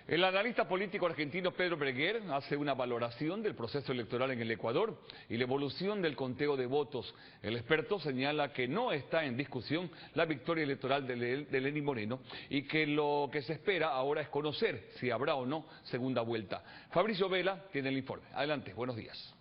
El analista político argentino Pedro Breguer hace una valoración del proceso electoral en el Ecuador y la evolución del conteo de votos. El experto señala que no está en discusión la victoria electoral de Lenín Moreno y que lo que se espera ahora es conocer si habrá o no segunda vuelta. Fabricio Vela tiene el informe. Adelante, buenos días.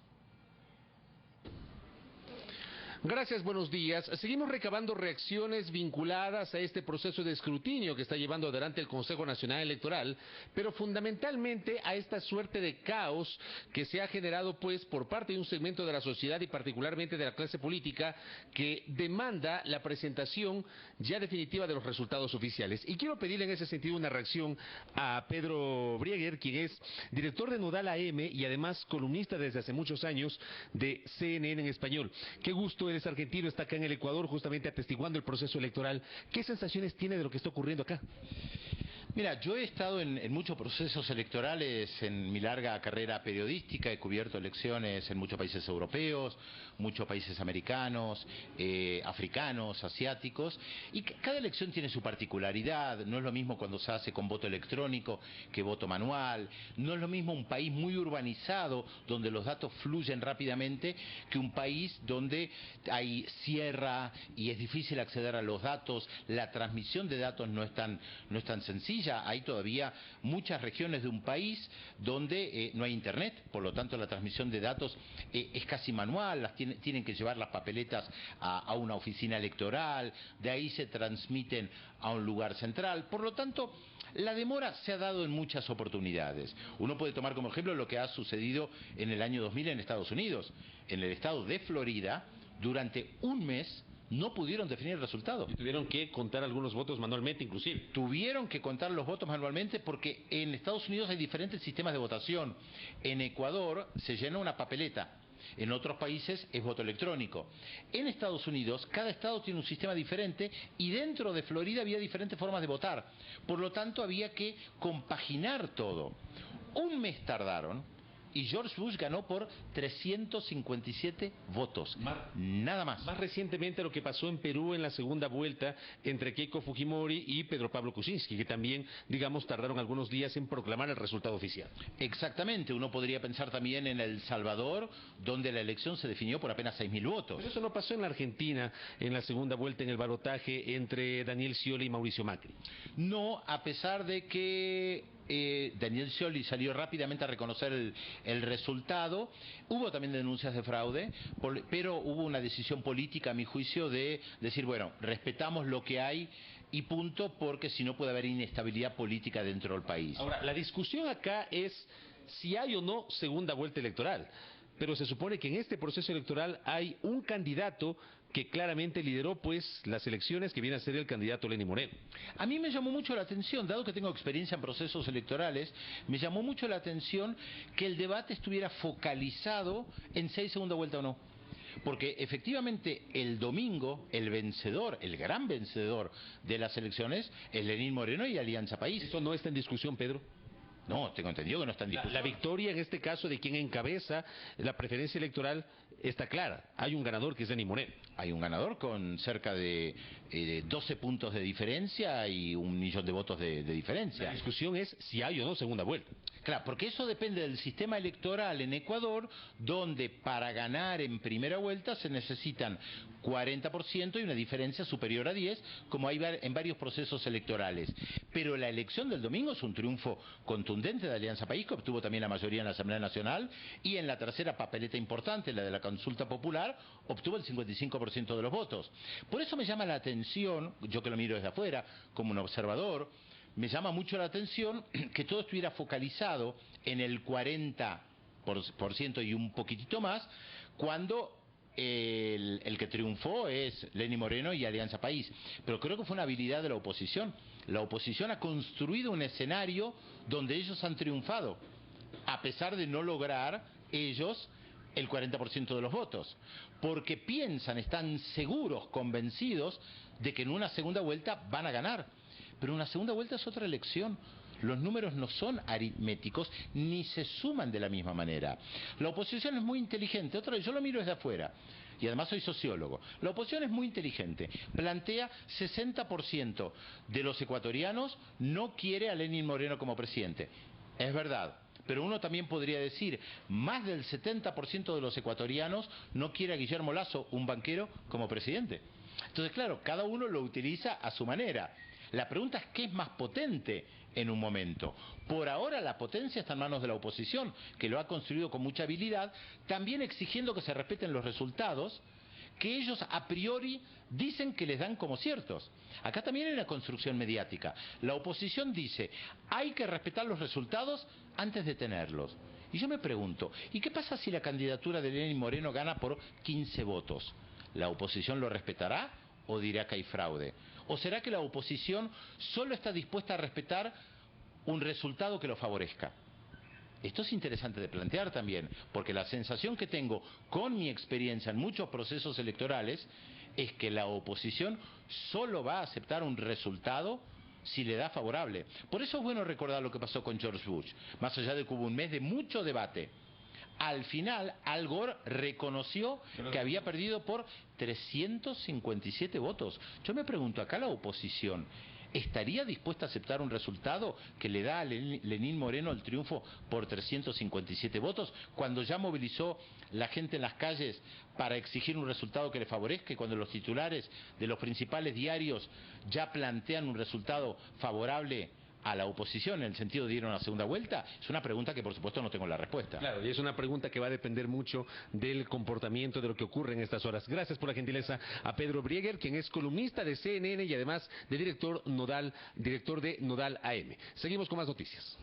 Gracias, buenos días. Seguimos recabando reacciones vinculadas a este proceso de escrutinio que está llevando adelante el Consejo Nacional Electoral, pero fundamentalmente a esta suerte de caos que se ha generado pues por parte de un segmento de la sociedad y particularmente de la clase política que demanda la presentación ya definitiva de los resultados oficiales. Y quiero pedirle en ese sentido una reacción a Pedro Breguer, quien es director de Nodal AM y además columnista desde hace muchos años de CNN en español. Qué gusto, él es argentino, está acá en el Ecuador justamente atestiguando el proceso electoral. ¿Qué sensaciones tiene de lo que está ocurriendo acá? Mira, yo he estado en muchos procesos electorales en mi larga carrera periodística, he cubierto elecciones en muchos países europeos, muchos países americanos, africanos, asiáticos, y cada elección tiene su particularidad. No es lo mismo cuando se hace con voto electrónico que voto manual, no es lo mismo un país muy urbanizado donde los datos fluyen rápidamente que un país donde hay sierra y es difícil acceder a los datos, la transmisión de datos no es tan sencilla. Hay todavía muchas regiones de un país donde no hay internet, por lo tanto la transmisión de datos es casi manual, tienen que llevar las papeletas a una oficina electoral, de ahí se transmiten a un lugar central, por lo tanto la demora se ha dado en muchas oportunidades. Uno puede tomar como ejemplo lo que ha sucedido en el año 2000 en Estados Unidos. En el estado de Florida, durante un mes no pudieron definir el resultado. Y tuvieron que contar algunos votos manualmente, inclusive. Tuvieron que contar los votos manualmente porque en Estados Unidos hay diferentes sistemas de votación. En Ecuador se llena una papeleta. En otros países es voto electrónico. En Estados Unidos, cada estado tiene un sistema diferente y dentro de Florida había diferentes formas de votar. Por lo tanto, había que compaginar todo. Un mes tardaron. Y George Bush ganó por 357 votos, nada más. Más recientemente lo que pasó en Perú en la segunda vuelta entre Keiko Fujimori y Pedro Pablo Kuczynski, que también, digamos, tardaron algunos días en proclamar el resultado oficial. Exactamente, uno podría pensar también en El Salvador, donde la elección se definió por apenas 6.000 votos. Pero eso no pasó en la Argentina, en la segunda vuelta en el balotaje entre Daniel Scioli y Mauricio Macri. No, a pesar de que Daniel Scioli salió rápidamente a reconocer el resultado. Hubo también denuncias de fraude, pero hubo una decisión política, a mi juicio, de decir, bueno, respetamos lo que hay y punto, porque si no puede haber inestabilidad política dentro del país. Ahora, la discusión acá es si hay o no segunda vuelta electoral. Pero se supone que en este proceso electoral hay un candidato que claramente lideró pues las elecciones, que viene a ser el candidato Lenín Moreno. A mí me llamó mucho la atención, dado que tengo experiencia en procesos electorales, me llamó mucho la atención que el debate estuviera focalizado en si hay segunda vuelta o no. Porque efectivamente el domingo el vencedor, el gran vencedor de las elecciones es Lenín Moreno y Alianza País. ¿Eso no está en discusión, Pedro? No, tengo entendido que no está en discusión. La victoria en este caso de quien encabeza la preferencia electoral está clara. Hay un ganador que es Lenín Moreno. Hay un ganador con cerca de 12 puntos de diferencia y 1 millón de votos de diferencia. La discusión es si hay o no segunda vuelta. Claro, porque eso depende del sistema electoral en Ecuador, donde para ganar en primera vuelta se necesitan 40% y una diferencia superior a 10, como hay en varios procesos electorales. Pero la elección del domingo es un triunfo contundente de Alianza País, que obtuvo también la mayoría en la Asamblea Nacional, y en la tercera papeleta importante, la de la consulta popular, obtuvo el 55% de los votos. Por eso me llama la atención, yo que lo miro desde afuera, como un observador, me llama mucho la atención que todo estuviera focalizado en el 40% y un poquitito más, cuando el que triunfó es Lenín Moreno y Alianza País. Pero creo que fue una habilidad de la oposición. La oposición ha construido un escenario donde ellos han triunfado, a pesar de no lograr ellos el 40% de los votos, porque piensan, están seguros, convencidos de que en una segunda vuelta van a ganar. Pero una segunda vuelta es otra elección. Los números no son aritméticos ni se suman de la misma manera. La oposición es muy inteligente. Otra vez, yo lo miro desde afuera. y además soy sociólogo. La oposición es muy inteligente. Plantea 60% de los ecuatorianos no quiere a Lenín Moreno como presidente. Es verdad. Pero uno también podría decir, más del 70% de los ecuatorianos no quiere a Guillermo Lasso, un banquero, como presidente. Entonces, claro, cada uno lo utiliza a su manera. La pregunta es, ¿qué es más potente en un momento? Por ahora la potencia está en manos de la oposición, que lo ha construido con mucha habilidad, también exigiendo que se respeten los resultados que ellos a priori dicen que les dan como ciertos. Acá también hay una construcción mediática. La oposición dice, hay que respetar los resultados antes de tenerlos. Y yo me pregunto, ¿y qué pasa si la candidatura de Lenín Moreno gana por 15 votos? ¿La oposición lo respetará o dirá que hay fraude? ¿O será que la oposición solo está dispuesta a respetar un resultado que lo favorezca? Esto es interesante de plantear también, porque la sensación que tengo con mi experiencia en muchos procesos electorales es que la oposición solo va a aceptar un resultado si le da favorable. Por eso es bueno recordar lo que pasó con George Bush, más allá de que hubo un mes de mucho debate. Al final, Al Gore reconoció que había perdido por 357 votos. Yo me pregunto, acá la oposición ¿estaría dispuesta a aceptar un resultado que le da a Lenín Moreno el triunfo por 357 votos, cuando ya movilizó la gente en las calles para exigir un resultado que le favorezca, y cuando los titulares de los principales diarios ya plantean un resultado favorable a la oposición, en el sentido de ir a una segunda vuelta? Es una pregunta que por supuesto no tengo la respuesta. Claro, y es una pregunta que va a depender mucho del comportamiento de lo que ocurre en estas horas. Gracias por la gentileza a Pedro Brieger, quien es columnista de CNN y además de director de Nodal AM. Seguimos con más noticias.